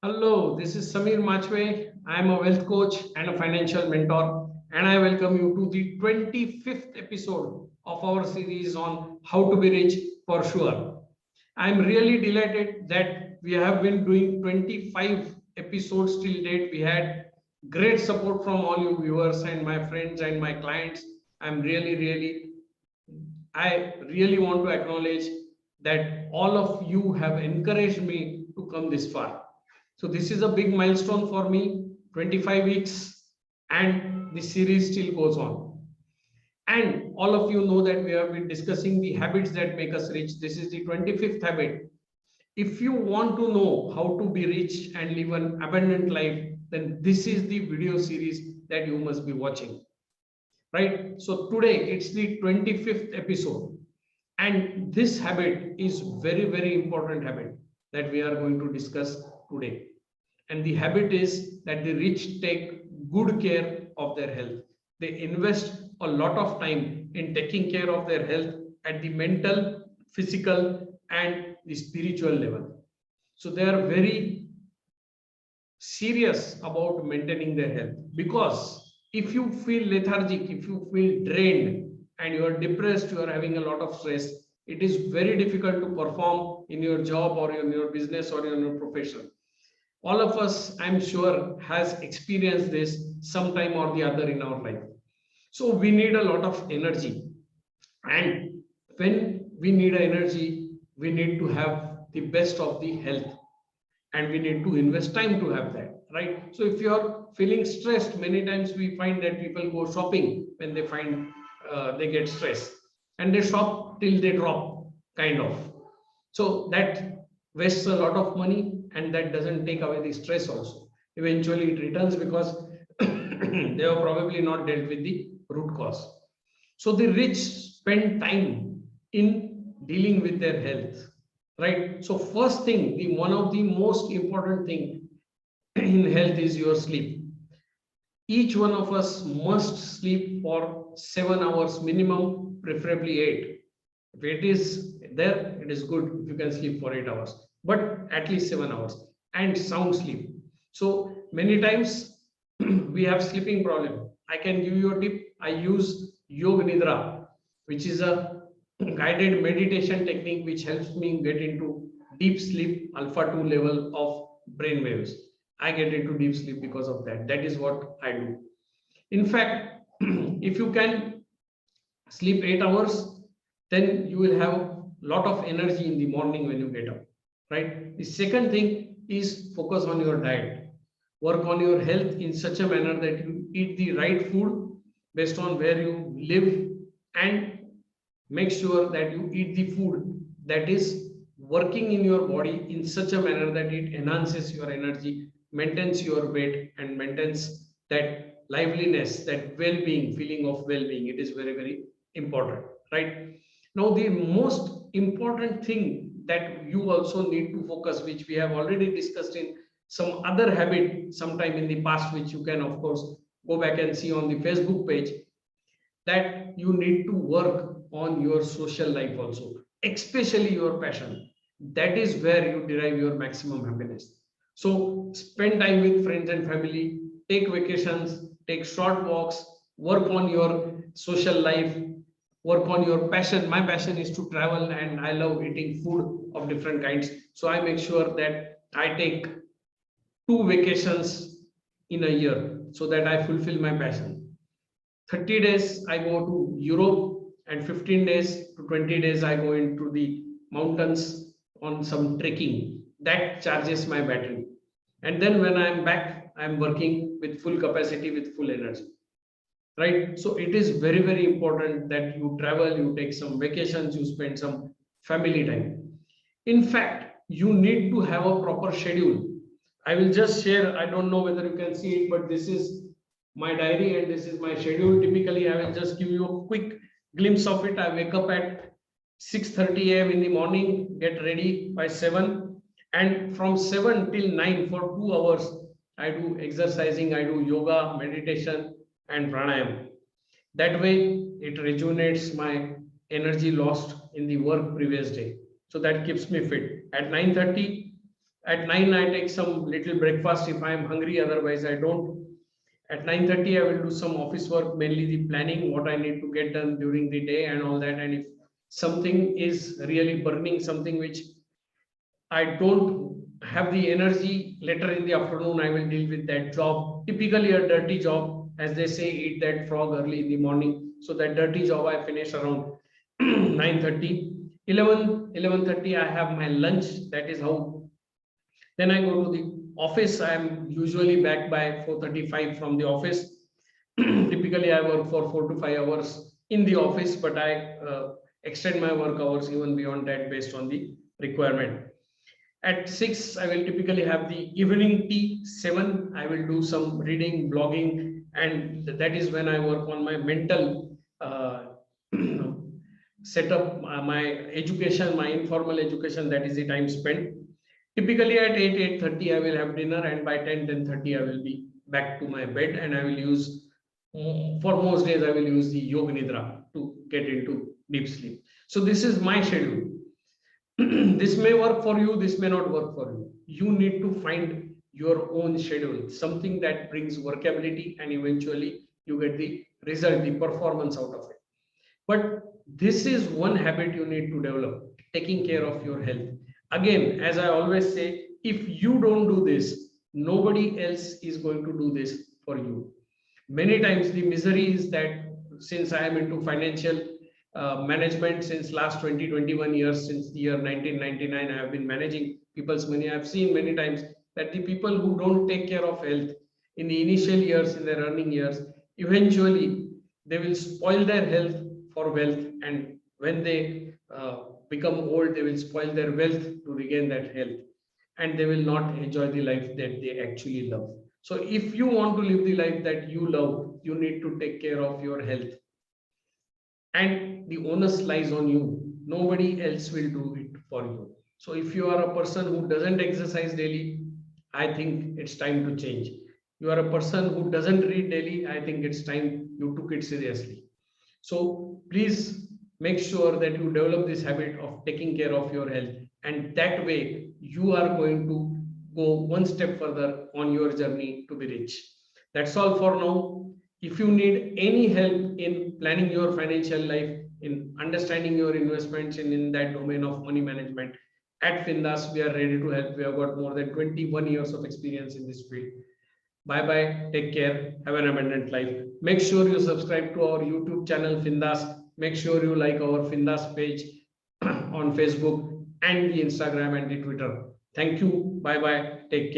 Hello, this is Samir Machwe. I am a wealth coach and a financial mentor, and I welcome you to the 25th episode of our series on how to be rich for sure. I am really delighted that we have been doing 25 episodes till date. We had great support from all you viewers and my friends and my clients. I'm I really want to acknowledge that all of you have encouraged me to come this far. So this is a big milestone for me, 25 weeks, and the series still goes on. And all of you know that we have been discussing the habits that make us rich. This is the 25th habit. If you want to know how to be rich and live an abundant life, then this is the video series that you must be watching. Right? So today it's the 25th episode. And this habit is very important habit that we are going to discuss today. And the habit is that the rich take good care of their health. They invest a lot of time in taking care of their health at the mental, physical, and the spiritual level. So they are very serious about maintaining their health, because if you feel lethargic, if you feel drained, and you are depressed, you are having a lot of stress, it is very difficult to perform in your job or in your business or in your profession. All of us, I'm sure, has experienced this sometime or the other in our life. So we need a lot of energy, and when we need energy, we need to have the best of the health, and we need to invest time to have that, right? So if you are feeling stressed, many times we find that people go shopping when they find they get stressed, and they shop till they drop, kind of. So that wastes a lot of money, and that doesn't take away the stress also. Eventually it returns because they have probably not dealt with the root cause. So the rich spend time in dealing with their health, right? So first thing, the one of the most important thing in health is your sleep. Each one of us must sleep for 7 hours minimum, preferably 8. If it is there, it is good if you can sleep for 8 hours, but at least 7 hours, and sound sleep. So many times we have sleeping problem. I can give you a tip. I use Yoga Nidra, which is a guided meditation technique which helps me get into deep sleep, alpha 2 level of brain waves. I get into deep sleep because of that. That is what I do. In fact, if you can sleep 8 hours, then you will have a lot of energy in the morning when you get up, right? The second thing is focus on your diet. Work on your health in such a manner that you eat the right food based on where you live, and make sure that you eat the food that is working in your body in such a manner that it enhances your energy, maintains your weight, and maintains that liveliness, that well-being, feeling of well-being. It is very important, right? Now the most important thing that you also need to focus, which we have already discussed in some other habit sometime in the past, which you can of course go back and see on the Facebook page, that you need to work on your social life also, especially your passion. That is where you derive your maximum happiness. So spend time with friends and family, take vacations, take short walks, work on your social life, work on your passion. My passion is to travel, and I love eating food of different kinds. So I make sure that I take 2 vacations in a year so that I fulfill my passion. 30 days I go to Europe, and 15 days to 20 days I go into the mountains on some trekking. That charges my battery. And then when I am back, I am working with full capacity, with full energy. Right? So it is very important that you travel, you take some vacations, you spend some family time. In fact, you need to have a proper schedule. I will just share, I don't know whether you can see it, but this is my diary and this is my schedule. Typically, I will just give you a quick glimpse of it. I wake up at 6:30 a.m. in the morning, get ready by 7, and from 7 till 9 for 2 hours, I do exercising, I do yoga, meditation, and pranayam. That way, it rejuvenates my energy lost in the work previous day. So that keeps me fit. At 9:30, At 9, I take some little breakfast if I am hungry, otherwise I don't. At 9:30, I will do some office work, mainly the planning, what I need to get done during the day and all that. And if something is really burning, something which I don't have the energy, later in the afternoon, I will deal with that job. Typically a dirty job, as they say, eat that frog early in the morning. So that dirty job I finish around 9:30. 11:30, I have my lunch. That is how. Then I go to the office. I am usually back by 4:35 from the office. Typically, I work for 4 to 5 hours in the office, but I extend my work hours even beyond that based on the requirement. At 6, I will typically have the evening tea. 7, I will do some reading, blogging, and that is when I work on my mental set up my education, my informal education. That is the time spent. Typically at 8, 8:30, I will have dinner, and by 10, 10:30, I will be back to my bed, and I will use, for most days, I will use the yoga nidra to get into deep sleep. So this is my schedule. This may work for you, this may not work for you. You need to find your own schedule, something that brings workability, and eventually you get the result, the performance out of it. But this is one habit you need to develop, taking care of your health. Again, as I always say, if you don't do this, nobody else is going to do this for you. Many times the misery is that, since I am into financial management since last 20, 21 years, since the year 1999, I have been managing people's money. I have seen many times that the people who don't take care of health in the initial years, in their earning years, eventually they will spoil their health for wealth, and when they become old, they will spoil their wealth to regain that health, and they will not enjoy the life that they actually love. So if you want to live the life that you love, you need to take care of your health, and the onus lies on you. Nobody else will do it for you. So if you are a person who doesn't exercise daily, I think it's time to change. You are a person who doesn't read daily, I think it's time you took it seriously. So please make sure that you develop this habit of taking care of your health, and that way you are going to go one step further on your journey to be rich. That's all for now. If you need any help in planning your financial life, in understanding your investments, and in that domain of money management, at FINDAS, we are ready to help. We have got more than 21 years of experience in this field. Bye bye. Take care. Have an abundant life. Make sure you subscribe to our YouTube channel, FINDAS. Make sure you like our FINDAS page on Facebook and the Instagram and the Twitter. Thank you. Bye bye. Take care.